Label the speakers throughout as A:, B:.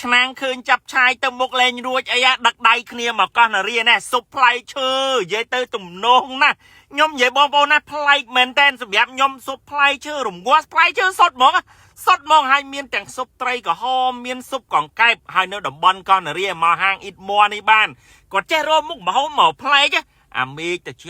A: ឆ្នាំងឃើញចាប់ឆាយទៅមុខលេងរួចអីដឹកដៃគ្នាមកកោះនារីណែស៊ុបផ្លែឈើនិយាយទៅទំនងណាខ្ញុំនិយាយបងប្អូនណាប្លែកមែនតែនសម្រាប់ខ្ញុំស៊ុបផ្លែឈើរងាស់ផ្លែឈើសុតហ្មងហើយមានទាំងស៊ុបត្រីក្រហមមានស៊ុបកង្កែបហើយនៅតំបន់កោះនារីមកហាងអ៊ីតមួនេះបានគាត់ចេះរកមុខម្ហូបមកប្លែកអាមេឃតិច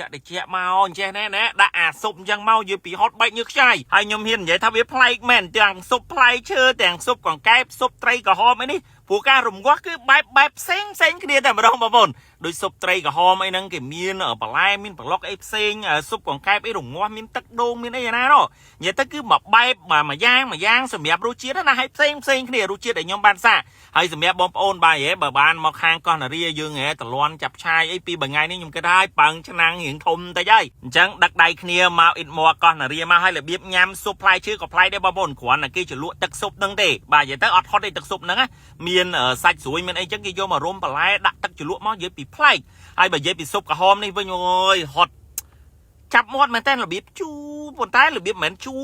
A: មកអញ្ចេះណែដាក់អាស៊ុបអញ្ចឹងមកយកពីហត់បែកញើសខ្ចាយហើយខ្ញុំហ៊ាននិយាយថាវាប្លែកមែនទាំងស៊ុបផ្លែឈើទាំងស៊ុបកង្កែបស៊ុបត្រីក្រហមអីនេះព្រោះការរងាស់គឺបែបផ្សេងគ្នាតែម្ដងបងប្អូនដោយស៊ុបត្រីក្រហមអីហ្នឹងគេមានបន្លែមានប្លុកអីផ្សេងស៊ុបកង្កែបអីរងាស់មានទឹកដូងមានអីណានោះនិយាយទៅគឺមួយបែបមួយយ៉ាងសម្រាប់រសជាតិណាហើយផ្សេងគ្នារសជាតិដែលខ្ញុំបានសាកហើយសម្រាប់បងប្អូនបាយបើបានមកខាងកោះនារីយើងតលន់ចាប់ឆាយអីពីថ្ងៃនេះខ្ញុំគិតថាប៉ាំងឆ្នាំងរៀងធំតិចហើយអញ្ចឹងដឹកដៃគ្នាមកអ៊ីតមួកោះនារីមកឲ្យរបៀបញ៉ាំស៊ុបផ្លែឈើក៏ប្លែកដែរបងប្អូនគ្រាន់តែគេជ្រលក់ទឹកស៊ុបហ្នឹងទេបាទនិយាយទៅអត់ហត់ទេទឹកស៊ុបហ្នឹងមានសាច់ស្រួយមានអីចឹងគេយកមករុំបន្លែដាក់ទឹកជ្រលក់មកនិយាយពីប្លែកហើយបើនិយាយពីស៊ុបក្រហមនេះវិញអើយហត់ចាប់មាត់មែនតើរបៀបជូរប៉ុន្តែរបៀបមិនជូរ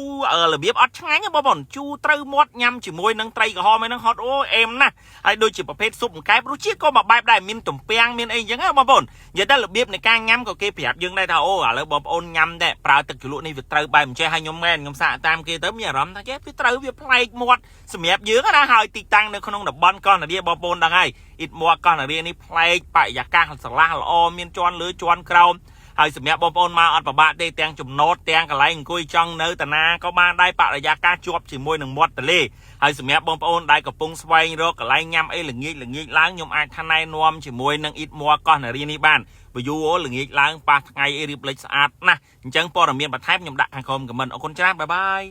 A: របៀបអត់ឆ្ងាញ់បងប្អូនជូរត្រូវមាត់ញ៉ាំជាមួយនឹងត្រីក្រហមឯហ្នឹងហត់អូអេមណាស់ហើយដូចជាប្រភេទស៊ុបអង្កែបរសជាតិក៏មួយបែបដែរមានទំពាំងមានអីចឹងណាបងប្អូននិយាយទៅរបៀបនៃការញ៉ាំក៏គេប្រាប់យើងដែរថាអូឥឡូវបងប្អូនញ៉ាំតែប្រើទឹកជ្រលក់នេះវាត្រូវបែបអញ្ចេះហើយខ្ញុំសាកតាមគេទៅមានអារម្មណ៍ថាចេះវាត្រូវវាប្លែកមាត់សម្រាប់យើងណាហើយទីតាំងនៅក្នុងតំបន់កោះនារីបងប្អូនដឹងហើយអ៊ីតមួកោះនារីនេះប្លែកបរិយាកាសស្រឡះល្អមានជាន់លើជាន់ក្រោមហើយសម្រាប់បងប្អូនមកអត់ប្របាក់ទេទាំងចំណតទាំងកន្លែងអង្គុយចង់នៅតាណាក៏បានដែរបរិយាកាសជាប់ជាមួយនឹងមាត់ទន្លេហើយសម្រាប់បងប្អូនដែលកំពុងស្វែងរកកន្លែងញ៉ាំអីល្ងាចឡើងខ្ញុំអាចថាណែនាំជាមួយនឹងអ៊ីតមួកោះនារីនេះបានបើយូរល្ងាចឡើងប៉ះថ្ងៃអីរៀបលេចស្អាតណាស់អញ្ចឹងព័ត៌មានបន្ថែមខ្ញុំដាក់ខាងក្រោមខមមិនអរគុណច្រើនបាយបាយ